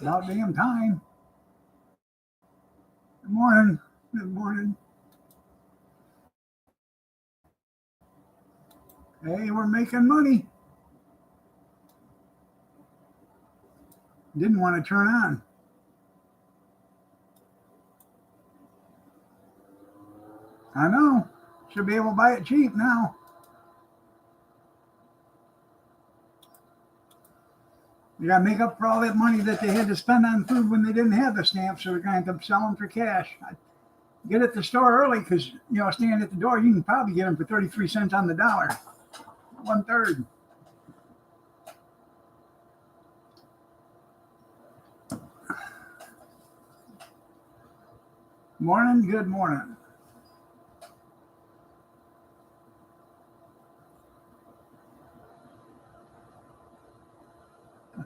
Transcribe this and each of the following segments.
About damn time. Good morning. Good morning. Hey, we're making money. Didn't want to turn on. I know. Should be able to buy it cheap now. You got to make up for all that money that they had to spend on food when they didn't have the stamps, so they're going to have to sell them for cash. Get at the store early because, stand at the door, you can probably get them for 33 cents on the dollar. 1/3. Morning, good morning.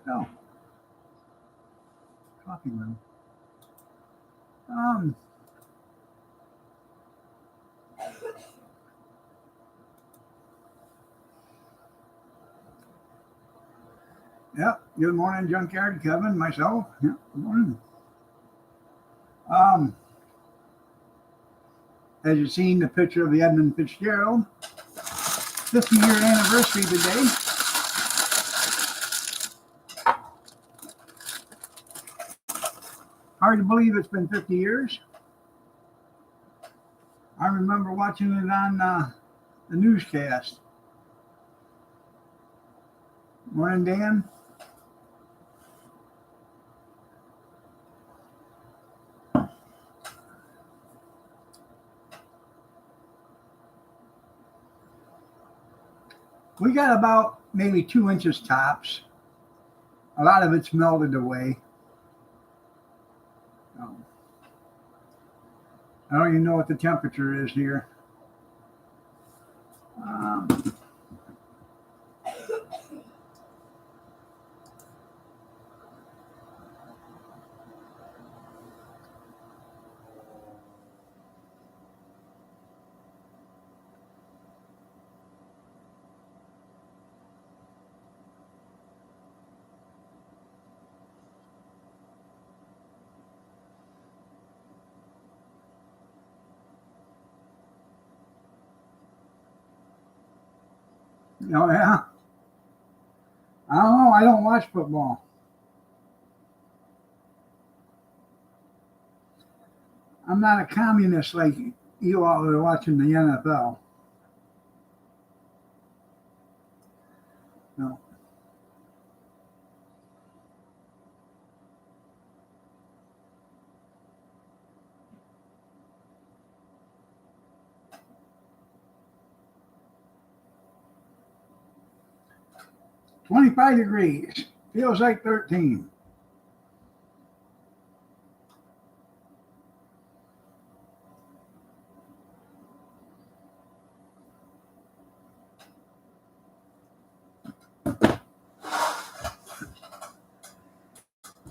Oh, coffee room. Um, yep. Good morning, Junkyard, Kevin, myself. Yep. Good morning. Um, as you've seen the picture of the Edmund Fitzgerald 50-year anniversary today. Hard to believe it's been 50 years. I remember watching it on the newscast. Morning, Dan. We got about maybe 2 inches tops. A lot of it's melted away. I don't even know what the temperature is here. Oh, yeah. I don't know. I don't watch football. I'm not a communist like you all are watching the NFL. No. "25 degrees. Feels like 13.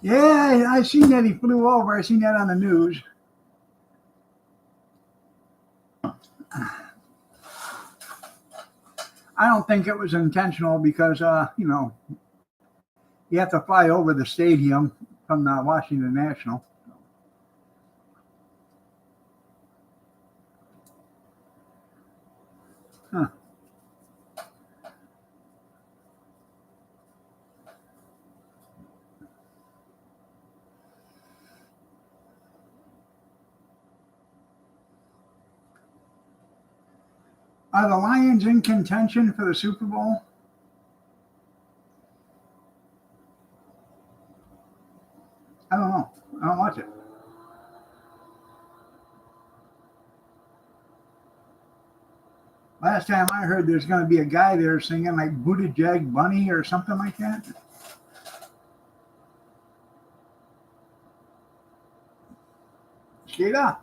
Yeah, I seen that he flew over. I seen that on the news. I don't think it was intentional because, you have to fly over the stadium from the Washington National. Huh. Are the Lions in contention for the Super Bowl? I don't know. I don't watch it. Last time I heard there's going to be a guy there singing like Buttigieg Bunny or something like that. Skida.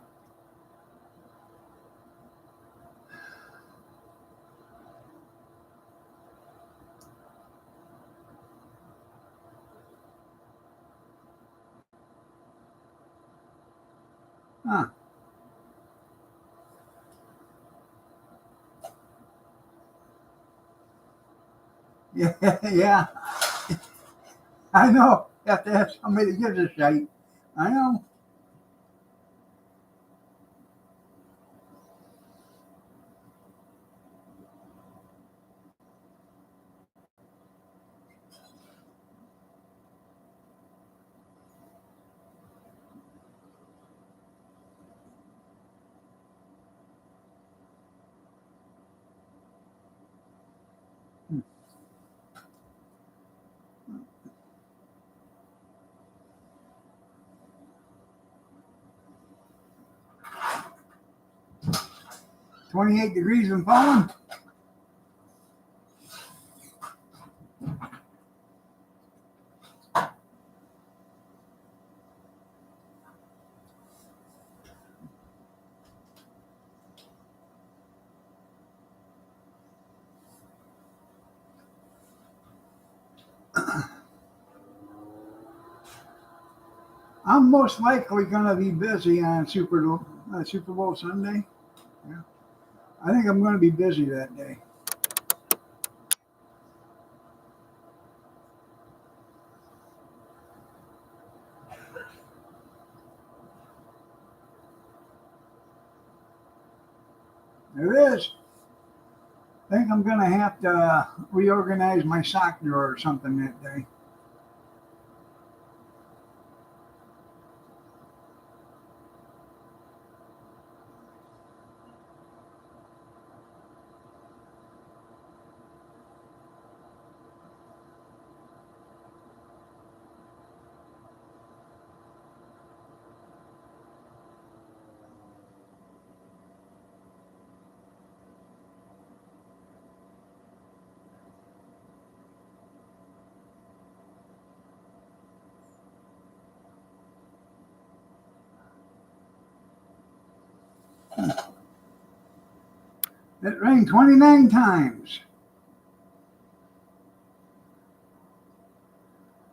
Huh. Yeah, yeah. I know. have to have somebody that gives a shite. I know. Hmm. $28 degrees and falling. I'm most likely going to be busy on Super Bowl Sunday. Yeah. I think I'm going to be busy that day. It is. I think I'm going to have to reorganize my sock drawer or something that day. It rained 29 times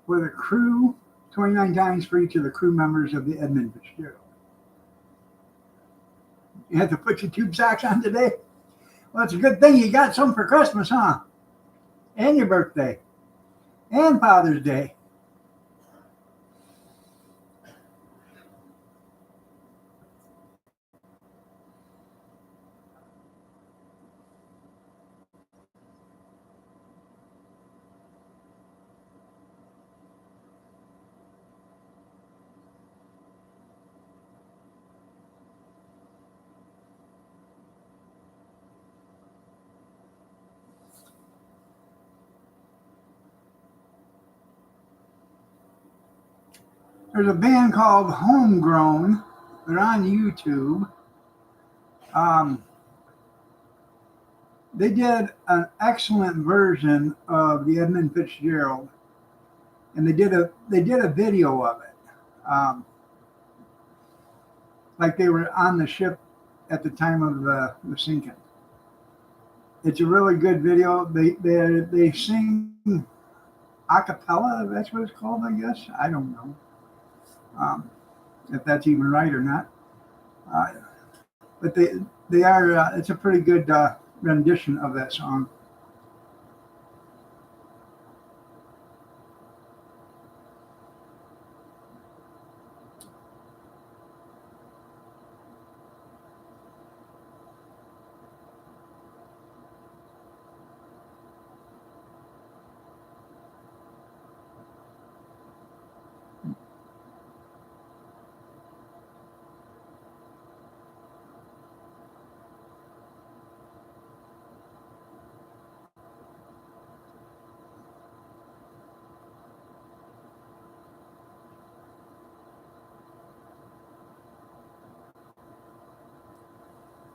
for the crew, 29 times for each of the crew members of the Edmund Fitzgerald. You had to put your tube socks on today? Well, it's a good thing you got some for Christmas, huh? And your birthday. And Father's Day. There's a band called Homegrown. They're on YouTube. Um, they did an excellent version of the Edmund Fitzgerald, and they did a video of it, like they were on the ship at the time of the sinking. It's a really good video. They sing a cappella. That's what it's called, I guess. I don't know if that's even right or not. Uh, but they are. It's a pretty good rendition of that song.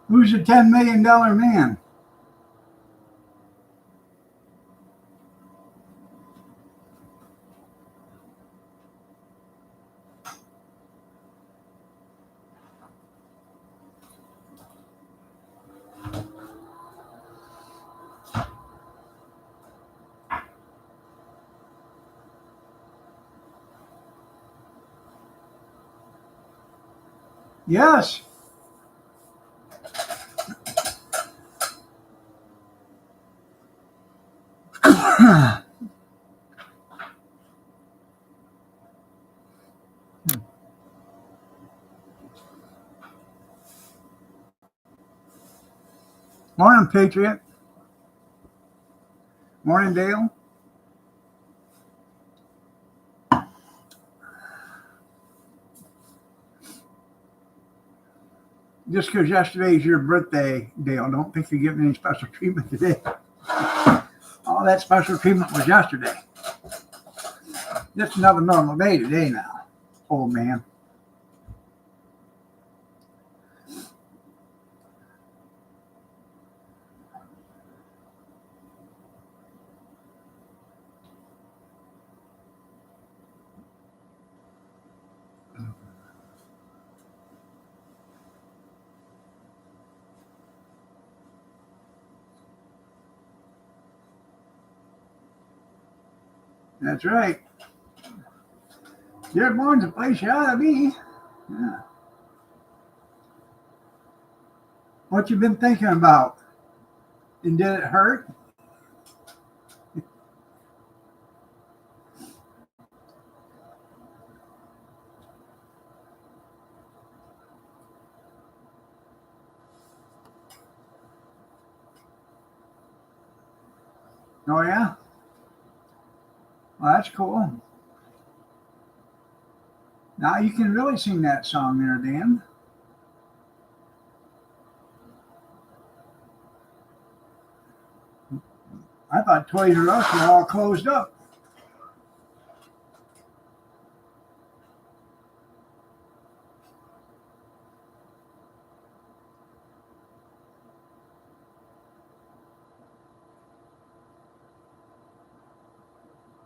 Who's the $10 million man? Yes. Morning, Patriot. Morning, Dale. Just because yesterday's your birthday, Dale, don't think you're getting any special treatment today. All that special treatment was yesterday. Just another normal day today now, old man. That's right. Dearborn's a place you ought to be. Yeah. What you been thinking about? And did it hurt? Oh yeah? Well, that's cool. Now you can really sing that song there, Dan. I thought Toys R Us were all closed up.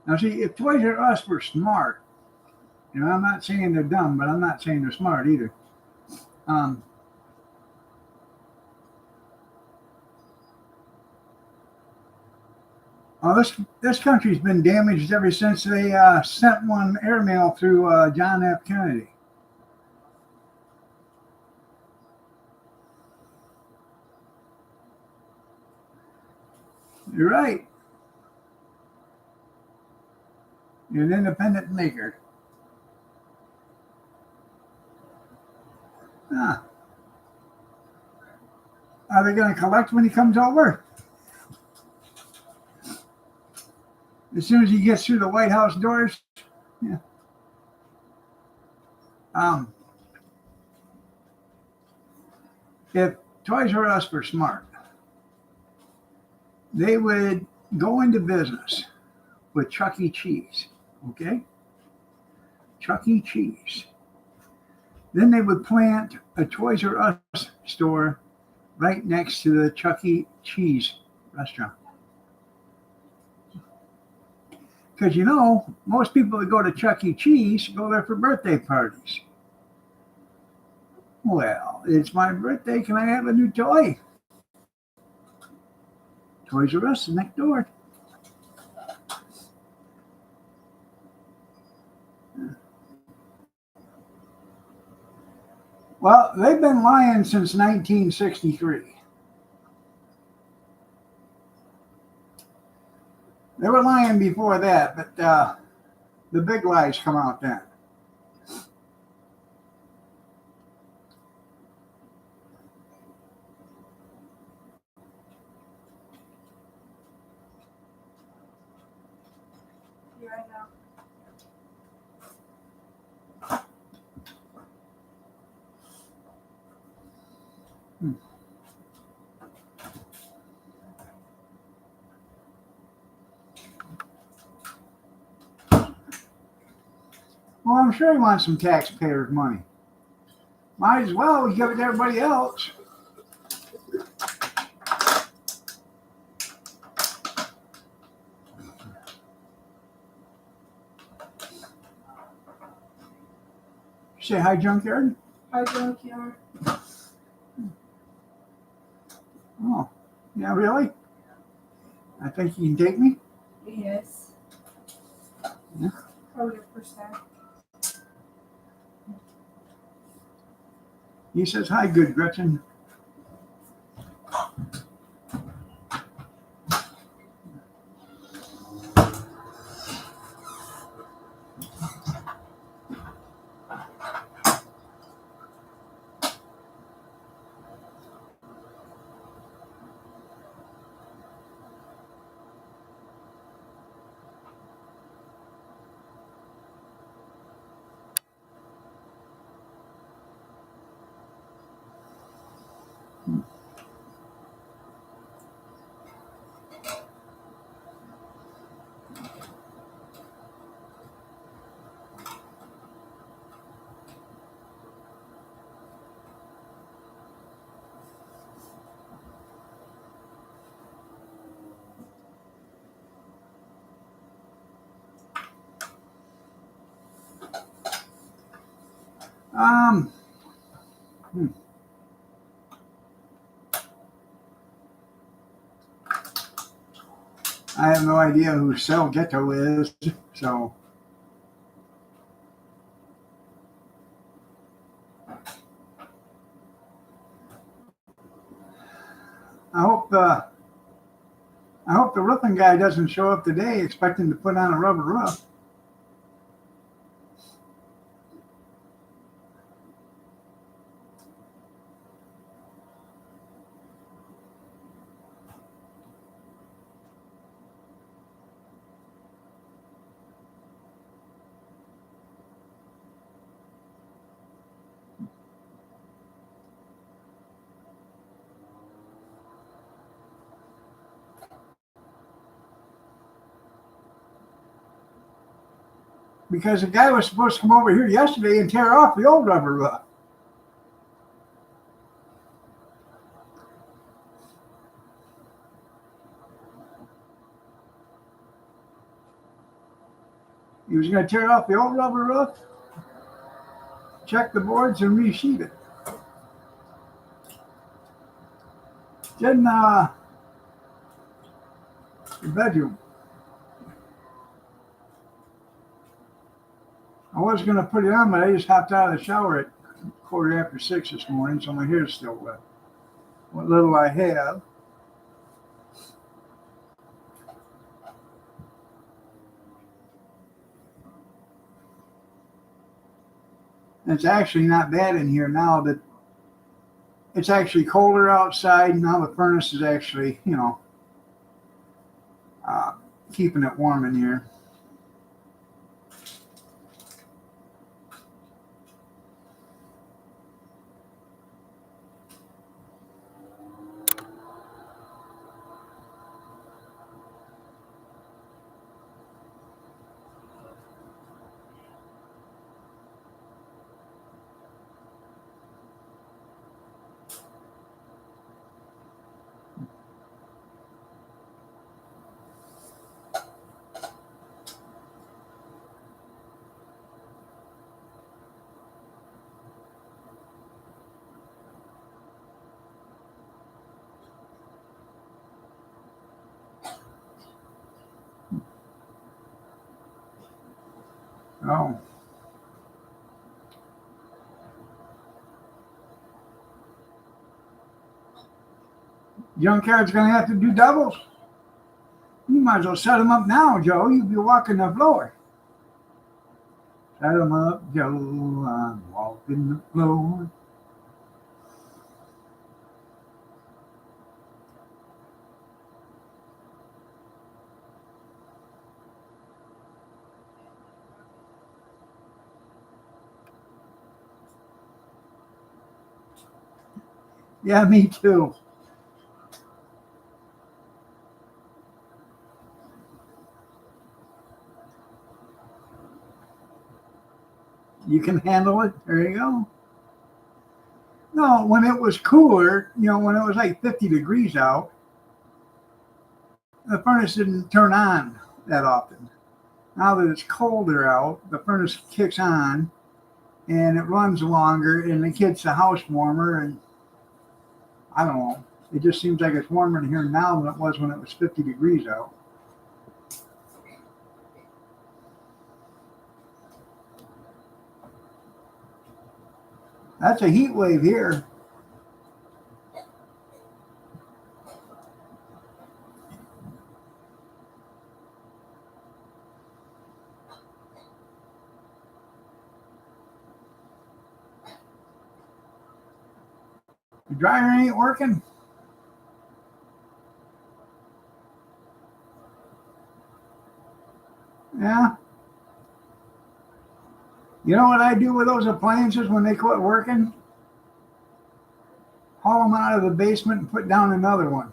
Now see, if Toys R Us were smart, I'm not saying they're dumb, but I'm not saying they're smart either. Well, this country's been damaged ever since they sent one airmail through John F. Kennedy. You're right. You're an independent maker. Ah. Are they going to collect when he comes over? As soon as he gets through the White House doors? Yeah. If Toys R Us were smart, they would go into business with Chuck E. Cheese, okay? Chuck E. Cheese. Then they would plant a Toys R Us store right next to the Chuck E. Cheese restaurant. Because most people that go to Chuck E. Cheese go there for birthday parties. Well, it's my birthday. Can I have a new toy? Toys R Us is next door. Well, they've been lying since 1963. They were lying before that, but the big lies come out then. Yeah, I know. Well, I'm sure he wants some taxpayers' money. Might as well give it to everybody else. Say hi, junkyard. Hi, junkyard. Oh, yeah, really? I think you can take me. Yes. Yeah. Probably a percent. He says hi, good Gretchen. Um, I have no idea who Sel Ghetto is, so I hope I hope the roofing guy doesn't show up today expecting to put on a rubber roof. Because the guy was supposed to come over here yesterday and tear off the old rubber roof. He was going to tear off the old rubber roof, check the boards, and resheet it. Then the bedroom. I was going to put it on, but I just hopped out of the shower at 6:15 this morning, so my hair's still wet. What little I have. It's actually not bad in here now that it's actually colder outside. Now the furnace is actually, keeping it warm in here. Oh. Junkyard's going to have to do doubles. You might as well set them up now, Joe. You'll be walking the floor. Set them up, Joe. I'm walking the floor. Yeah, me too. You can handle it. There you go. No, when it was cooler, when it was like 50 degrees out, the furnace didn't turn on that often. Now that it's colder out, the furnace kicks on and it runs longer and it gets the house warmer. And I don't know. It just seems like it's warmer in here now than it was when it was 50 degrees out. That's a heat wave here. The dryer ain't working. Yeah. You know what I do with those appliances when they quit working? Haul them out of the basement and put down another one.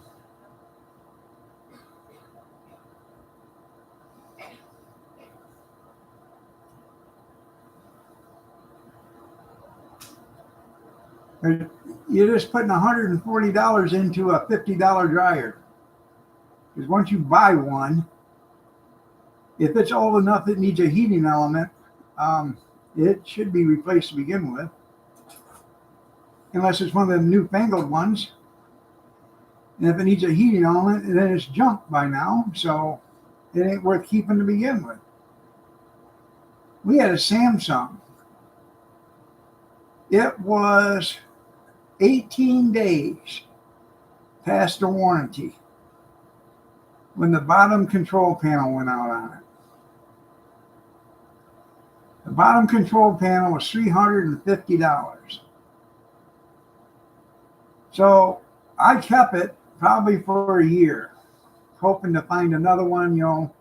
You're just putting $140 into a $50 dryer. Because once you buy one, if it's old enough it needs a heating element, it should be replaced to begin with. unless it's one of the newfangled ones. And if it needs a heating element, then it's junk by now, so it ain't worth keeping to begin with. We had a Samsung. It was 18 days past the warranty when the bottom control panel went out on it. The bottom control panel was $350. So I kept it probably for a year, hoping to find another one, on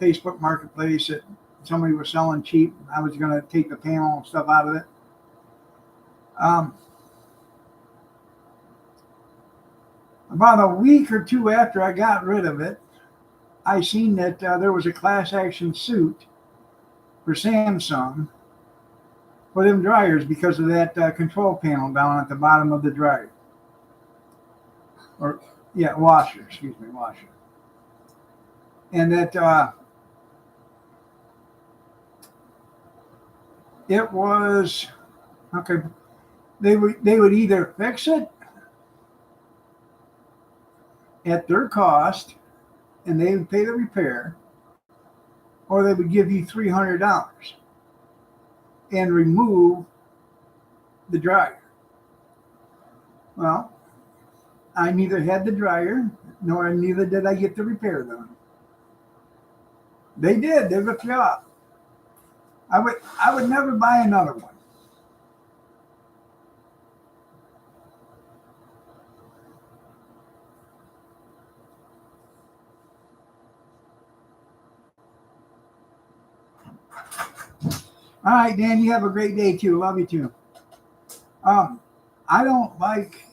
Facebook Marketplace that somebody was selling cheap. I was going to take the panel and stuff out of it. About a week or two after I got rid of it, I seen that there was a class action suit for Samsung for them dryers because of that control panel down at the bottom of the dryer. Washer. And that it was okay. They would either fix it at their cost, and they would pay the repair, or they would give you $300 and remove the dryer. Well, I neither had the dryer, nor neither did I get the repair done. They did. They ripped it off. I would never buy another one. All right, Dan, you have a great day too. Love you too. I don't like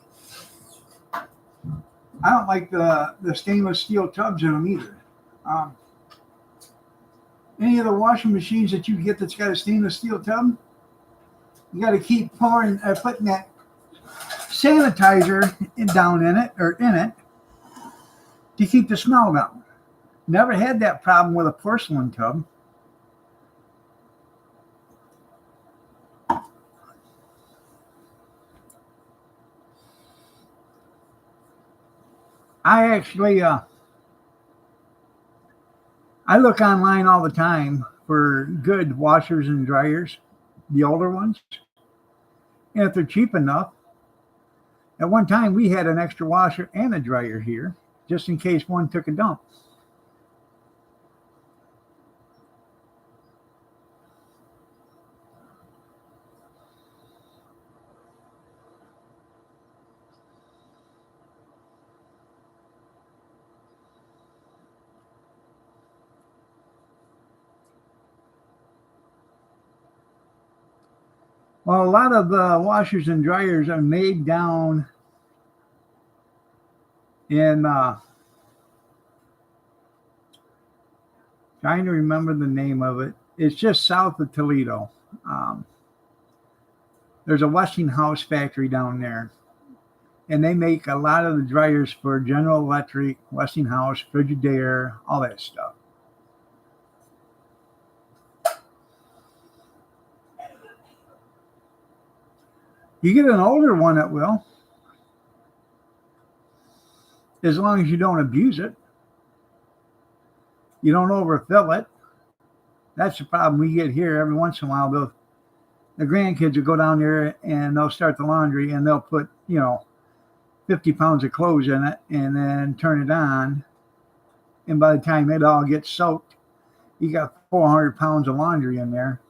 the stainless steel tubs in them either. Any of the washing machines that you get that's got a stainless steel tub, you got to keep putting that sanitizer down in it to keep the smell down. Never had that problem with a porcelain tub. I actually, I look online all the time for good washers and dryers, the older ones. And if they're cheap enough, at one time we had an extra washer and a dryer here, just in case one took a dump. Well, a lot of washers and dryers are made down in, trying to remember the name of it. It's just south of Toledo. There's a Westinghouse factory down there, and they make a lot of the dryers for General Electric, Westinghouse, Frigidaire, all that stuff. You get an older one that will, as long as you don't abuse it. You don't overfill it. That's the problem we get here. Every once in a while, the grandkids will go down there and they'll start the laundry and they'll put, 50 pounds of clothes in it and then turn it on. And by the time it all gets soaked, you got 400 pounds of laundry in there.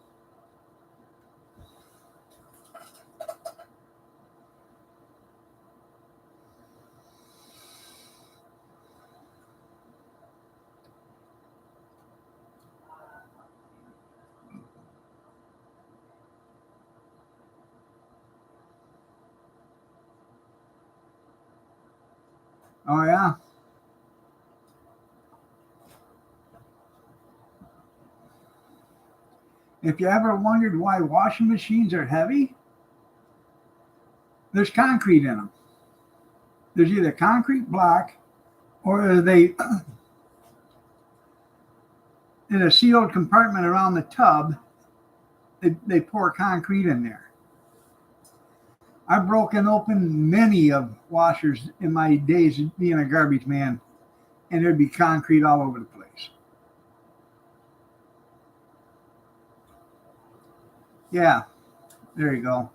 Oh, yeah. If you ever wondered why washing machines are heavy, there's concrete in them. There's either concrete block or they, in a sealed compartment around the tub, they pour concrete in there. I've broken open many of washers in my days of being a garbage man, and there'd be concrete all over the place. Yeah, there you go.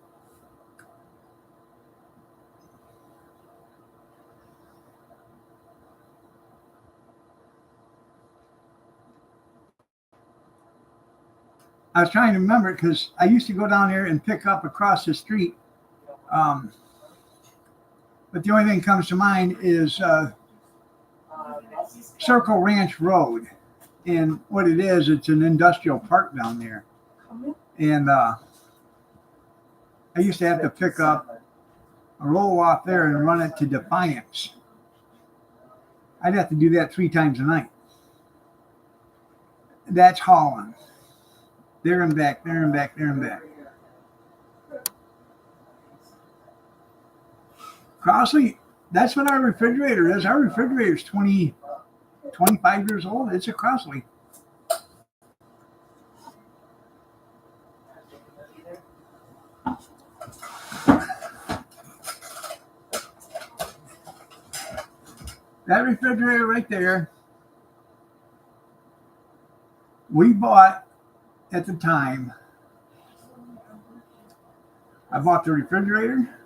I was trying to remember it because I used to go down there and pick up across the street. Um, but the only thing that comes to mind is Circle Ranch Road. And what it is, it's an industrial park down there. And I used to have to pick up a roll off there and run it to Defiance. I'd have to do that 3 times a night. That's hauling. There and back, there and back, there and back. Crossley, that's what our refrigerator is. Our refrigerator is 25 years old. It's a Crossley. That refrigerator right there, we bought at the time. I bought the refrigerator,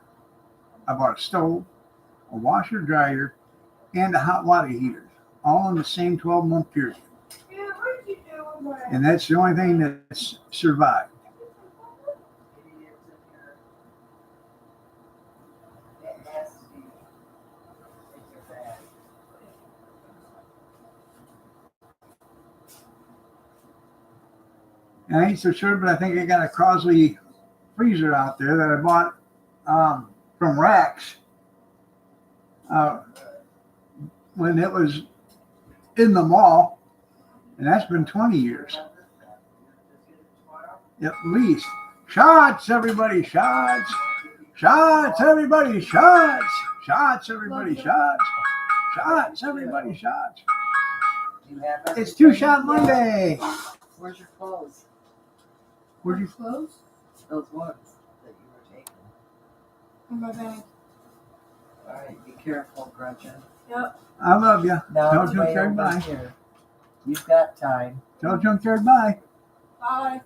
I bought a stove, a washer, dryer, and a hot water heater, all in the same 12-month period. And that's the only thing that's survived. And I ain't so sure, but I think I got a Crossley freezer out there that I bought from Rax when it was in the mall, and that's been 20 years at least. Shots, everybody, shots. Shots, everybody, shots. Shots, everybody, shots. Shots, everybody, shots. It's 2-Shot Monday. Where's your clothes? Where'd you? clothes? Those ones that you were taking. In my bag. All right, be careful, Gretchen. Yep. I love you. Now Tell it's way Junkyard over bye. here. You've got time. Tell Junkyard bye. Bye.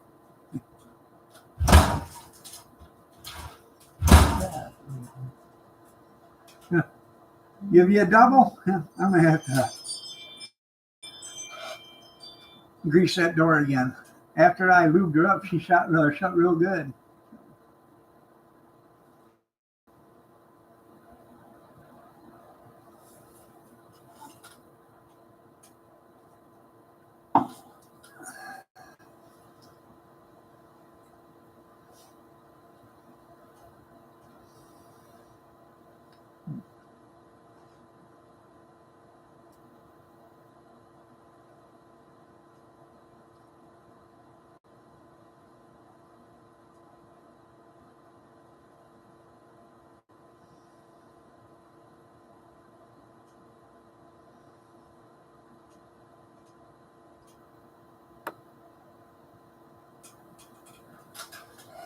Yeah. Give you a double? I'm going to have to grease that door again. After I lubed her up, she shut real good.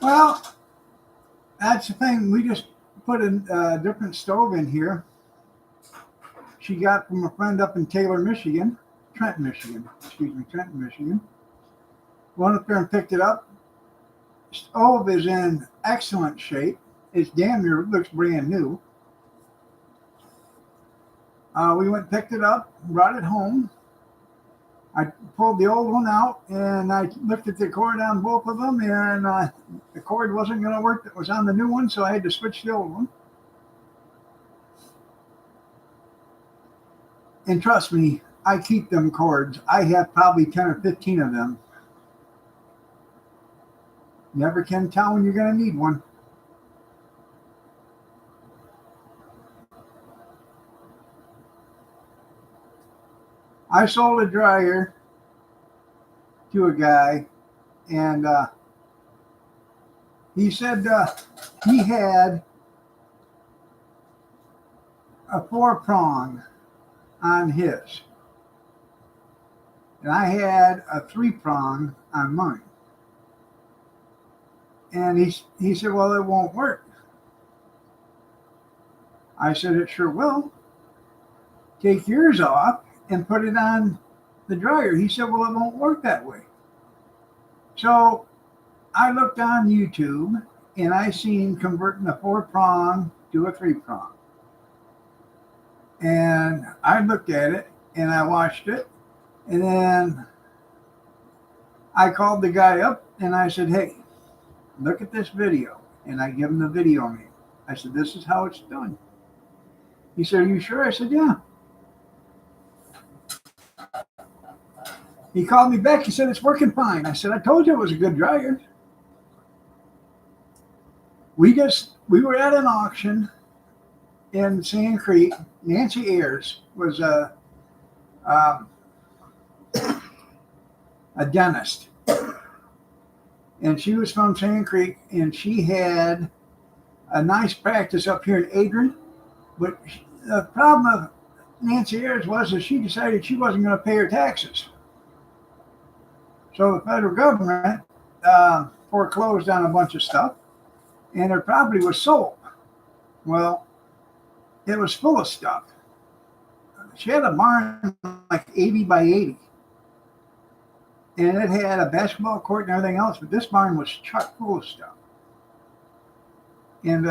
Well, that's the thing. We just put a different stove in here. She got from a friend up in Trenton, Michigan. Went up there and picked it up. Stove is in excellent shape. It's damn near looks brand new. We went and picked it up, brought it home. I pulled the old one out and I looked at the cord on both of them, and the cord wasn't going to work that was on the new one, so I had to switch the old one. And trust me, I keep them cords. I have probably 10 or 15 of them. Never can tell when you're going to need one. I sold a dryer to a guy, and he said he had a 4-prong on his, and I had a 3-prong on mine. And he said, well, it won't work. I said, it sure will. Take yours off and put it on the dryer. He said, well, it won't work that way. So I looked on YouTube and I seen converting a 4-prong to a 3-prong. And I looked at it and I watched it. And then I called the guy up and I said, hey, look at this video. And I give him the video name. I said, this is how it's done. He said, are you sure? I said, yeah. He called me back. He said, it's working fine. I said, I told you it was a good dryer. We were at an auction in Sand Creek. Nancy Ayers was a dentist. And she was from Sand Creek, and she had a nice practice up here in Adrian. But the problem of Nancy Ayers was that she decided she wasn't going to pay her taxes. So the federal government foreclosed on a bunch of stuff, and her property was sold. Well, it was full of stuff. She had a barn like 80 by 80. And it had a basketball court and everything else, but this barn was chock full of stuff. And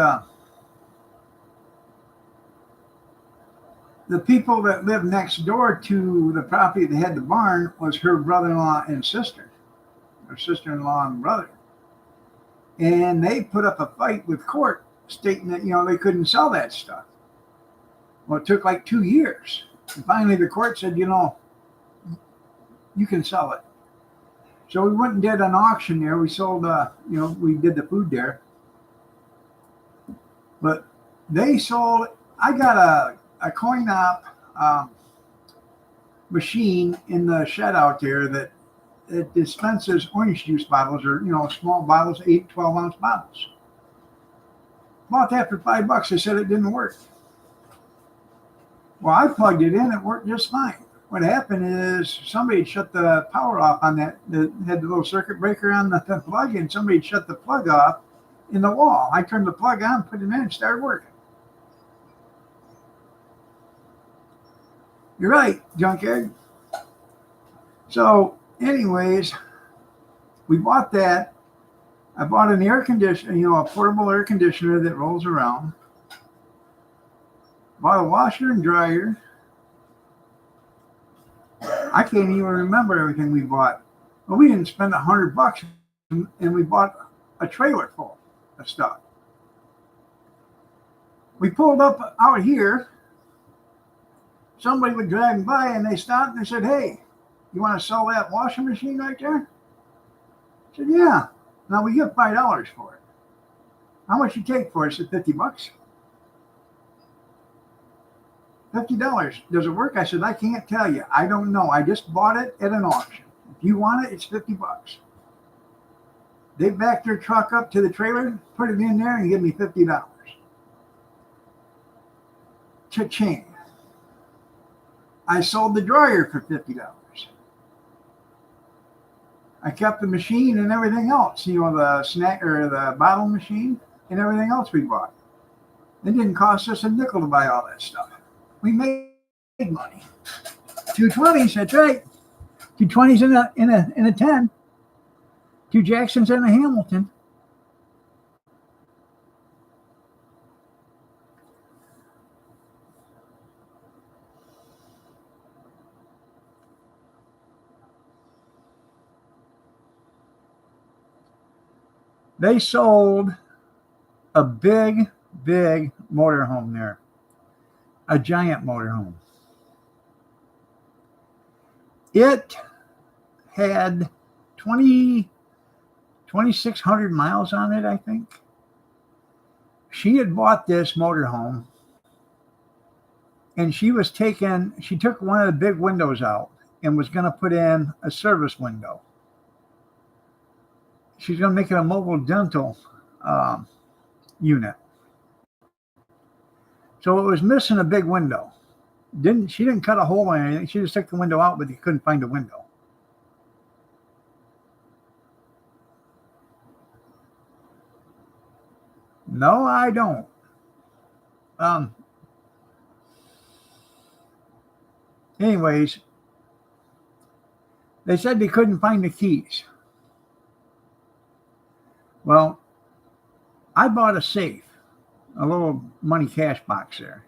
the people that lived next door to the property that had the barn was her brother-in-law and sister, her sister-in-law and brother. And they put up a fight with court stating that, they couldn't sell that stuff. Well, it took like 2 years. And finally the court said, you can sell it. So we went and did an auction there. We sold, we did the food there. But they sold, I got a coin-op machine in the shed out there that it dispenses orange juice bottles or, small bottles, 8, 12-ounce bottles. Bought that for $5. They said it didn't work. Well, I plugged it in. It worked just fine. What happened is somebody had shut the power off on that. Had the little circuit breaker on the plug, and somebody had shut the plug off in the wall. I turned the plug on, put it in, and started working. You're right, junkyard. So, anyways, we bought that. I bought an air conditioner, a portable air conditioner that rolls around. Bought a washer and dryer. I can't even remember everything we bought. Well, we didn't spend $100, and we bought a trailer full of stuff. We pulled up out here. Somebody was driving by, and they stopped and they said, hey, you want to sell that washing machine right there? I said, yeah. Now we get $5 for it. How much you take for it? I said, $50. $50. Does it work? I said, I can't tell you. I don't know. I just bought it at an auction. If you want it, it's $50. They backed their truck up to the trailer, put it in there, and give me $50. Cha-ching. I sold the dryer for $50. I kept the machine and everything else, the snack or the bottle machine and everything else we bought. It didn't cost us a nickel to buy all that stuff. We made money. 220s, that's right. 220s in a 10. 2 Jacksons and a Hamilton. They sold a big motorhome there. A giant motorhome. It had 2,600 miles on it, I think. She had bought this motorhome, and she took one of the big windows out and was going to put in a service window. She's going to make it a mobile dental unit. So it was missing a big window. She didn't cut a hole or anything. She just took the window out, but you couldn't find the window. No, I don't. Anyways, they said they couldn't find the keys. Well, I bought a safe, a little money cash box there,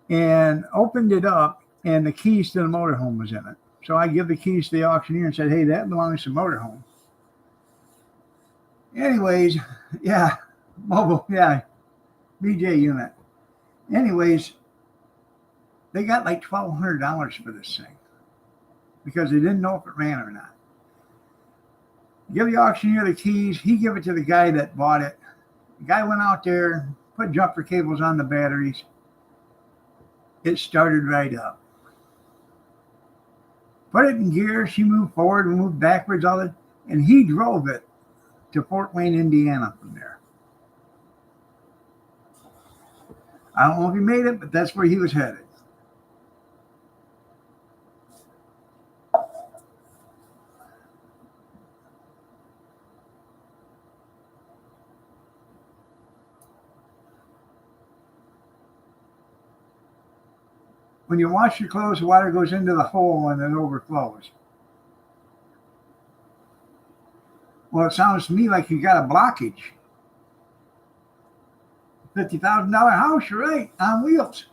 and opened it up, and the keys to the motorhome was in it. So I give the keys to the auctioneer and said, hey, that belongs to the motorhome. Anyways, yeah, mobile, yeah, BJ unit. Anyways, they got like $1,200 for this thing because they didn't know if it ran or not. Give the auctioneer the keys. He gave it to the guy that bought it. The guy went out there, put jumper cables on the batteries. It started right up. Put it in gear. She moved forward and moved backwards, all that, and he drove it to Fort Wayne, Indiana from there. I don't know if he made it, but that's where he was headed. When you wash your clothes, the water goes into the hole and it overflows. Well, it sounds to me like you got a blockage. $50,000 house, you're right, on wheels.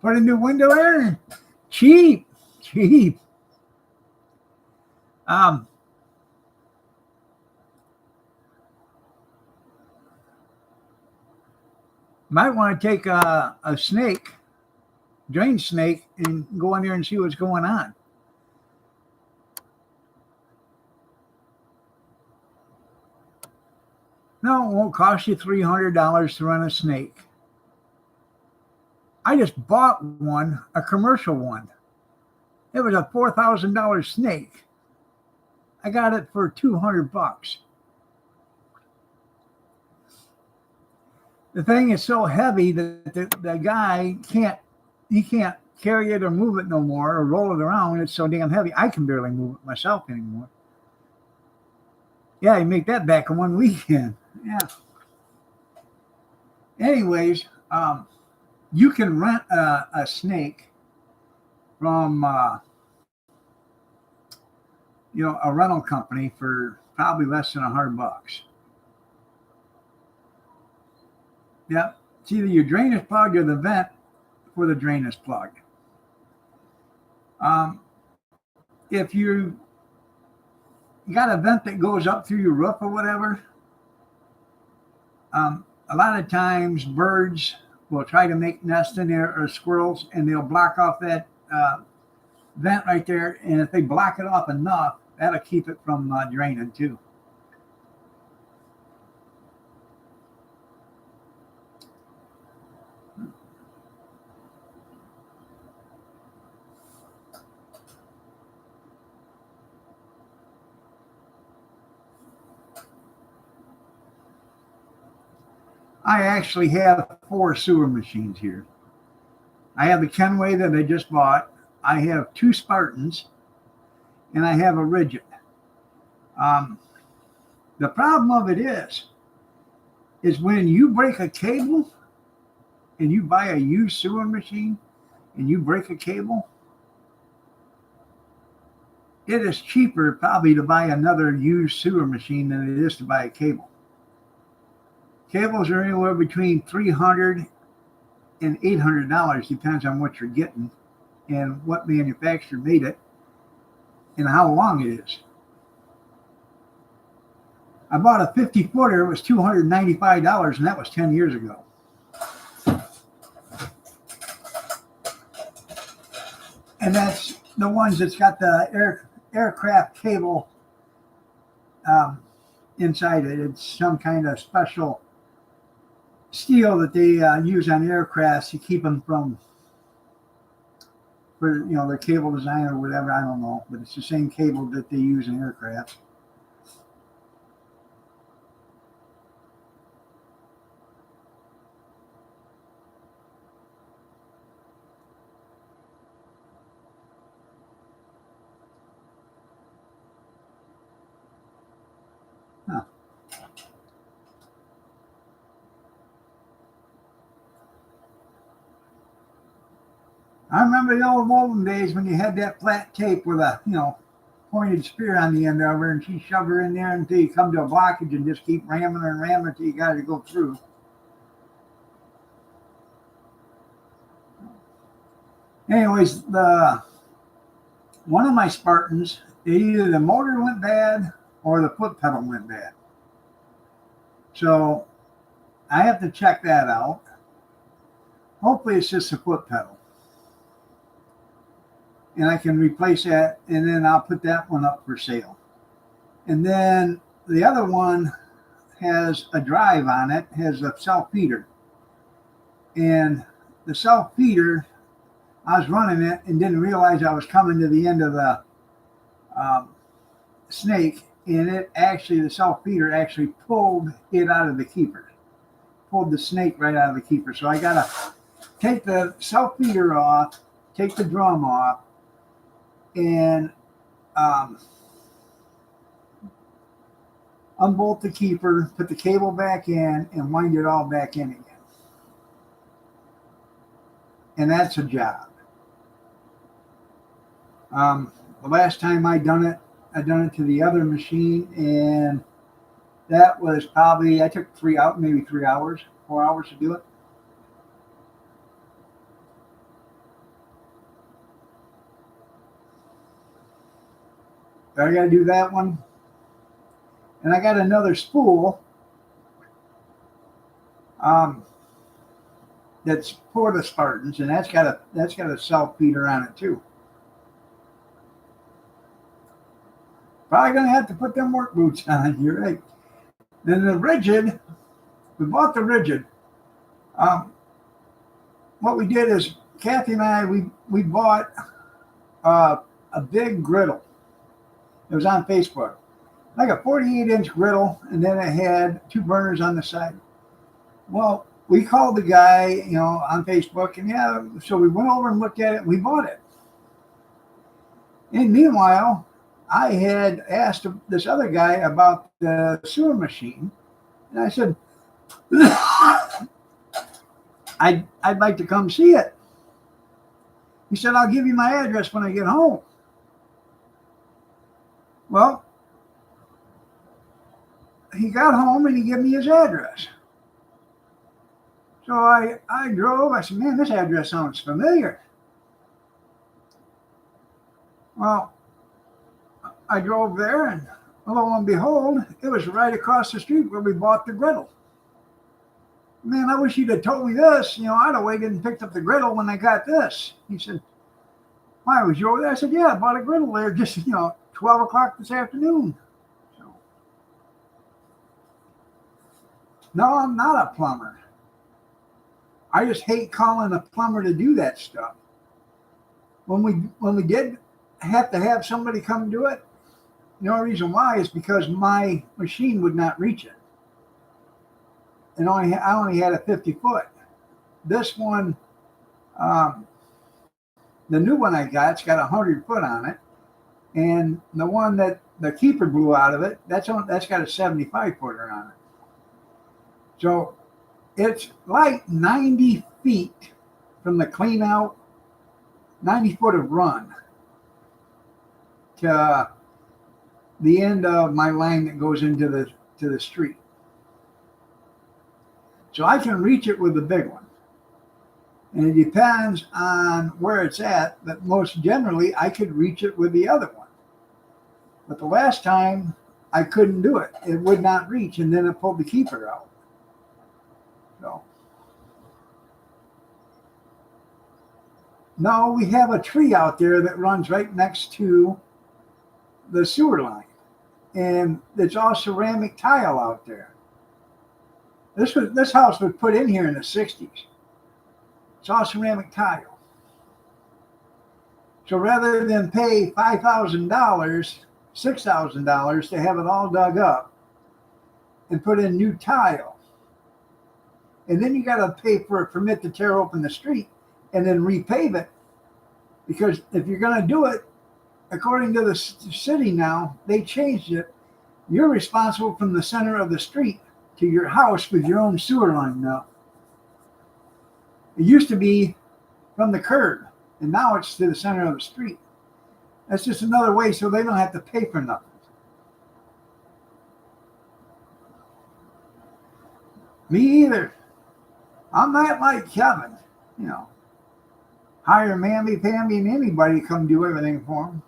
Put a new window in. Cheap. Might want to take a snake, drain snake, and go in there and see what's going on. No, it won't cost you $300 to run a snake. I just bought one, a commercial one. It was a $4,000 snake. I got it for $200. The thing is so heavy that the guy can't carry it or move it no more or roll it around. It's so damn heavy. I can barely move it myself anymore. Yeah, you make that back in one weekend. Yeah. Anyways, you can rent a snake from a rental company for probably less than $100. Yep. It's either your drainage plug or the vent for the drainage plug. If you got a vent that goes up through your roof or whatever, a lot of times birds will try to make nests in there, or squirrels, and they'll block off that vent right there. And if they block it off enough, that'll keep it from draining too. I actually have 4 sewer machines here. I have the Kenway that I just bought. I have 2 Spartans, and I have a Ridgid. The problem of it is when you break a cable and you buy a used sewer machine and you break a cable, it is cheaper probably to buy another used sewer machine than it is to buy a cable. Cables are anywhere between $300 and $800, depends on what you're getting and what manufacturer made it and how long it is. I bought a 50-footer. It was $295, and that was 10 years ago. And that's the ones that's got the aircraft cable inside it. It's some kind of special steel that they use on aircrafts to keep them for their cable design or whatever. I don't know, but it's the same cable that they use in aircraft. Huh. I remember the old olden days when you had that flat tape with a, pointed spear on the end of her, and she shoved her in there until you come to a blockage and just keep ramming her and ramming until you got her to go through. Anyways, one of my Spartans, either the motor went bad or the foot pedal went bad. So I have to check that out. Hopefully it's just a foot pedal. And I can replace that, and then I'll put that one up for sale. And then the other one has a drive on it, has a self-feeder. And the self-feeder, I was running it and didn't realize I was coming to the end of the snake, and the self-feeder actually pulled it out of the keeper. Pulled the snake right out of the keeper. So I gotta take the self-feeder off, take the drum off, and unbolt the keeper, put the cable back in, and wind it all back in again. And that's a job. The last time I done it to the other machine, and that was probably, I took 4 hours to do it. I got to do that one. And I got another spool that's for the Spartans, and that's got a self-feeder on it too. Probably gonna have to put them work boots on. You're right. Then the rigid, we bought the rigid. What we did is Kathy and I we bought a big griddle. It was on Facebook, like a 48-inch griddle, and then it had 2 burners on the side. Well, we called the guy, on Facebook, and so we went over and looked at it, and we bought it. And meanwhile, I had asked this other guy about the sewer machine, and I said, I'd like to come see it. He said, I'll give you my address when I get home. Well, he got home and he gave me his address. So I drove. I said, man, this address sounds familiar. Well, I drove there, and lo and behold, it was right across the street where we bought the griddle. Man, I wish you'd have told me this. I'd have waited and picked up the griddle when I got this. He said, why, was you over there? I said, yeah, I bought a griddle there just, 12 o'clock this afternoon. So, no, I'm not a plumber. I just hate calling a plumber to do that stuff. When we did have to have somebody come do it, the only reason why is because my machine would not reach it. And I only had a 50-foot. This one, the new one I got, it's got 100 foot on it. And the one that the keeper blew out of it, that's got a 75-footer on it. So it's like 90 feet from the clean out, 90 foot of run to the end of my line that goes into the street. So I can reach it with the big one. And it depends on where it's at, but most generally I could reach it with the other one. But the last time I couldn't do it. It would not reach, and then it pulled the keeper out. So no, we have a tree out there that runs right next to the sewer line. And it's all ceramic tile out there. This house was put in here in the 60s. It's all ceramic tile. So rather than pay $5,000, $6,000 to have it all dug up and put in new tile, and then you got to pay for a permit to tear open the street and then repave it, because if you're going to do it, according to the city now, they changed it. You're responsible from the center of the street to your house with your own sewer line now. It used to be from the curb And now it's to the center of the street. That's just another way so they don't have to pay for nothing. Me either. I'm not like Kevin, you know. Hire Mammy, Pammy, and anybody to come do everything for him.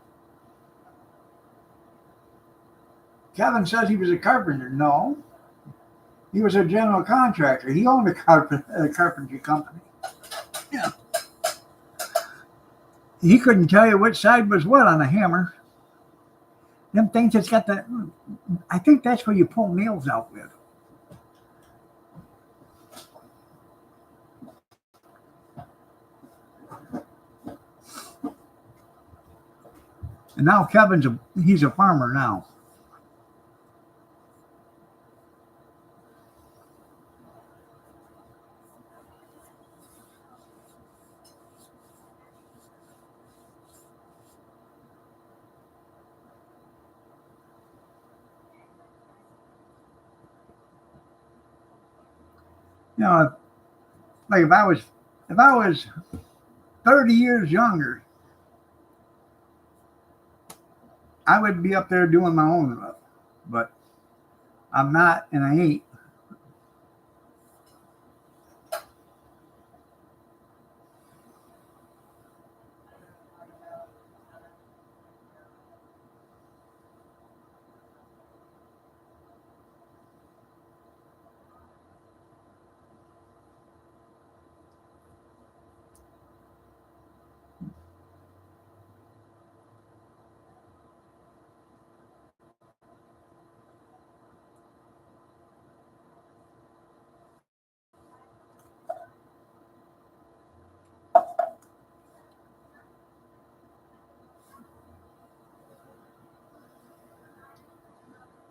Kevin says he was a carpenter. No. He was a general contractor. He owned a carpentry company. Yeah. He couldn't tell you which side was what on a hammer. Them things that's got the, I think that's where you pull nails out with. And now Kevin's he's a farmer now. You know, like if I was 30 years younger, I would be up there doing my own stuff, but I'm not, and I ain't.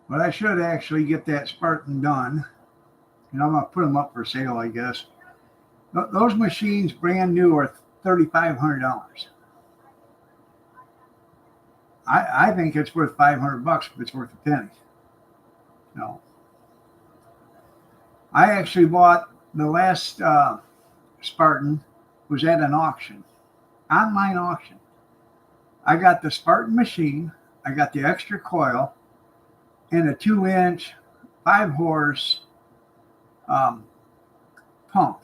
But I should actually get that Spartan done. And I'm going to put them up for sale, I guess. Those machines, brand new, are $3,500. I think it's worth $500 if it's worth a penny. No. I actually bought the last Spartan was at an auction, online auction. I got the Spartan machine. I got the extra coil and a 2-inch, 5-horse pump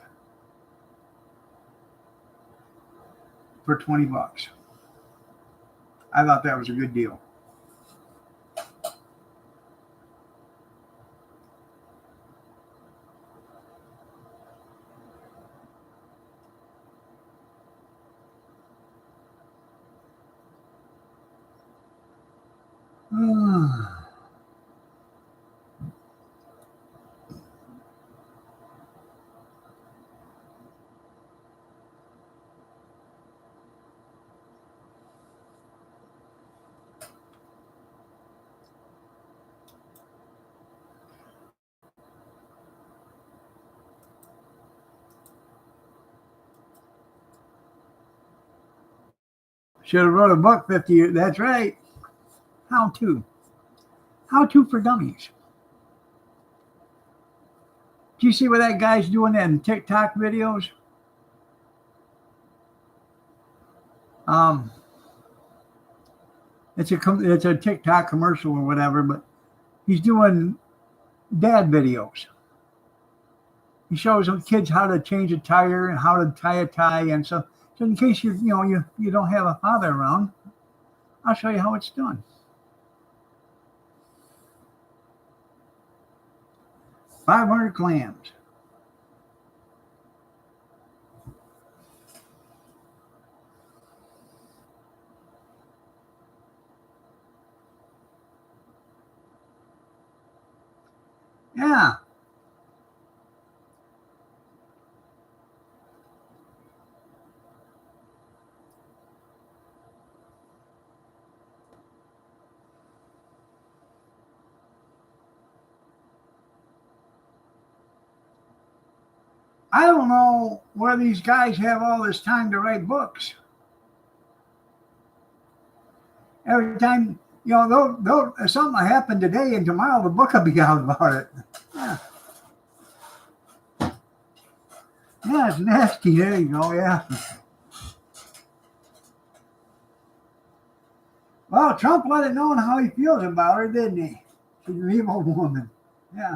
for $20. I thought that was a good deal. Should have wrote a book 50 years. That's right. How to. How to for dummies. Do you see what that guy's doing in TikTok videos? It's a TikTok commercial or whatever, but he's doing dad videos. He shows kids how to change a tire and how to tie a tie, and so in case you don't have a father around, I'll show you how it's done. 500 clams. Yeah. I don't know where these guys have all this time to write books. Every time, something will happen today and tomorrow the book will be out about it. Yeah. Yeah, it's nasty. There you go. Yeah. Well, Trump let it known how he feels about her, didn't he? She's an evil woman. Yeah.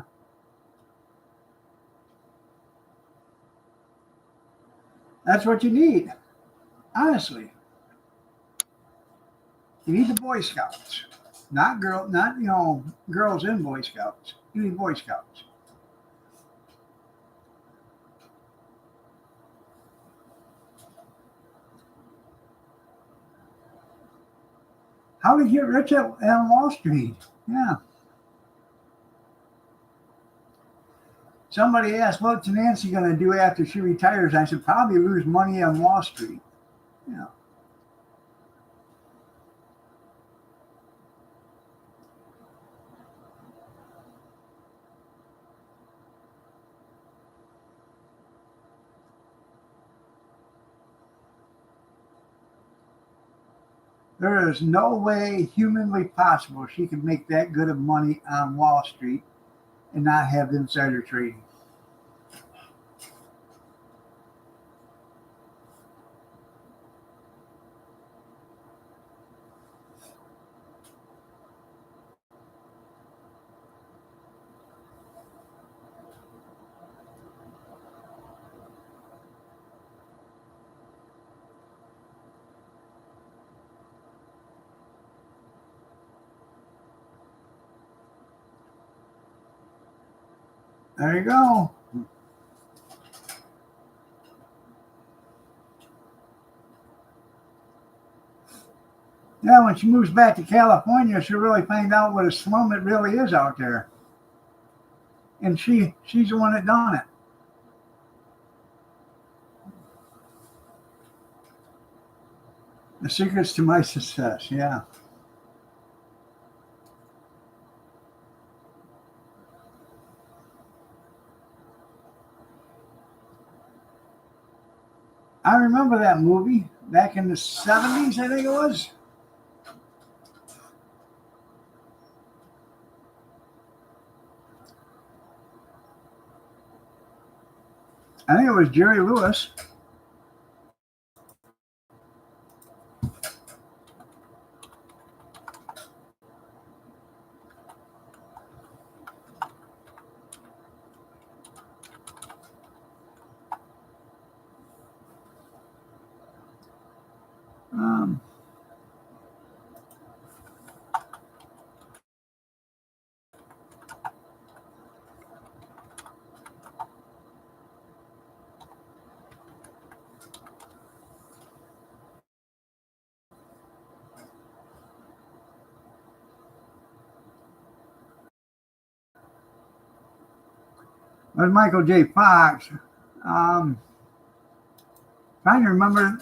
That's what you need. Honestly. You need the Boy Scouts. Not girls in Boy Scouts. You need Boy Scouts. How to get rich on Wall Street. Yeah. Somebody asked, what's Nancy going to do after she retires? I said, probably lose money on Wall Street. Yeah. There is no way humanly possible she could make that good of money on Wall Street and not have insider trading. There you go. Yeah, when she moves back to California, she'll really find out what a slum it really is out there. And she's the one that done it. The secrets to my success, yeah. I remember that movie back in the 70s, I think it was. I think it was Jerry Lewis. Um, it was Michael J. Fox. Trying to remember.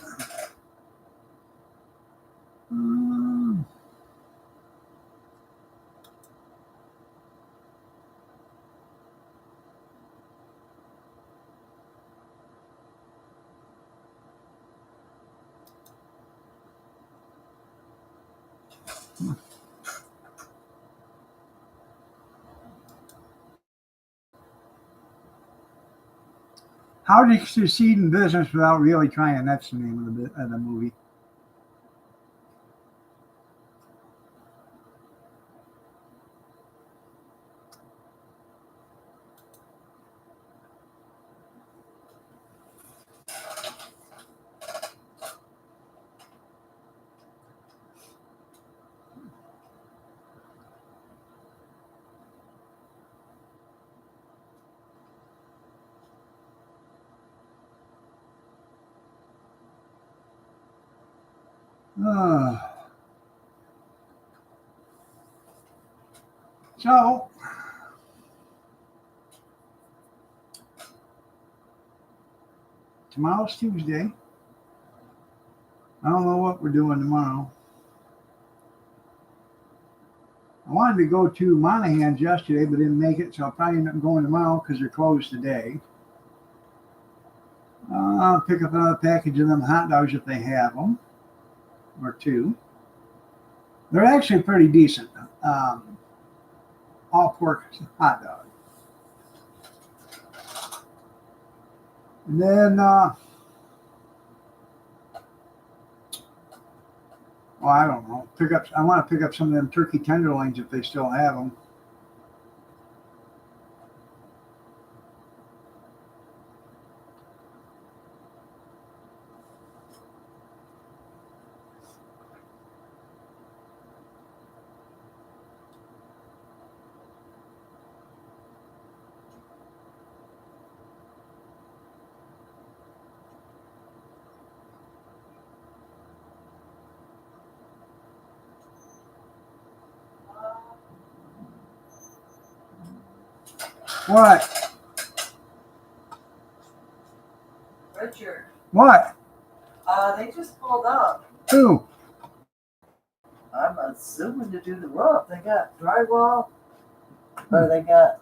Um, How to Succeed in Business Without Really Trying. That's the name of the movie. Uh, so, tomorrow's Tuesday. I don't know what we're doing tomorrow. I wanted to go to Monahan's yesterday, but didn't make it, so I'll probably end up going tomorrow because they're closed today. I'll pick up another package of them hot dogs if they have them, or two. They're actually pretty decent. All pork hot dog. And then, Oh, I don't know. I want to pick up some of them turkey tenderloins if they still have them. What? Richard, What? they just pulled up. Who? I'm assuming to do the roof. They got drywall, or they got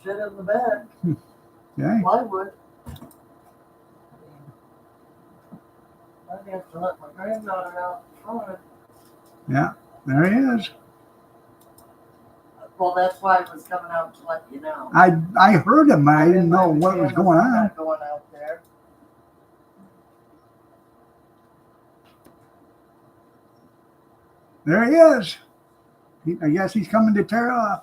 shit in the bed, Okay. plywood. I'd have to let my granddaughter out in front of it. Yeah, there he is. Well, that's why I was coming out to let you know. I heard him. I didn't know what was going I'm on. not going out there. There he is. I guess he's coming to tear off.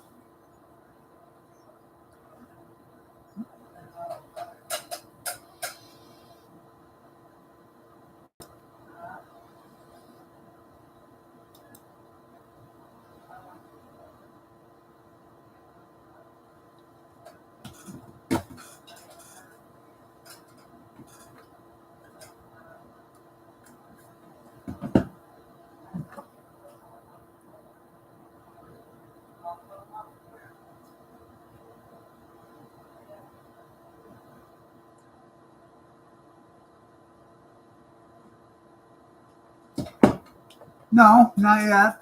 No, not yet.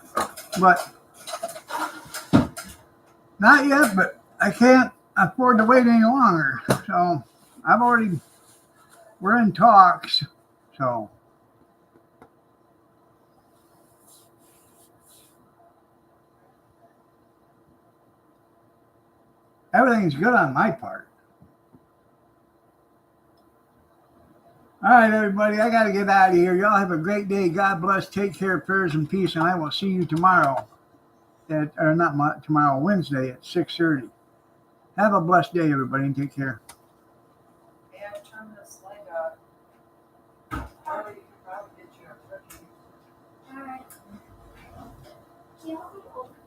But not yet. But I can't afford to wait any longer. So we're in talks. So everything's good on my part. All right, everybody, I got to get out of here. Y'all have a great day. God bless. Take care, prayers, and peace. And I will see you tomorrow, tomorrow, Wednesday at 6:30. Have a blessed day, everybody, and take care. Yeah, turn this light on. Or you could probably get you a cookie. All right. Can you help me open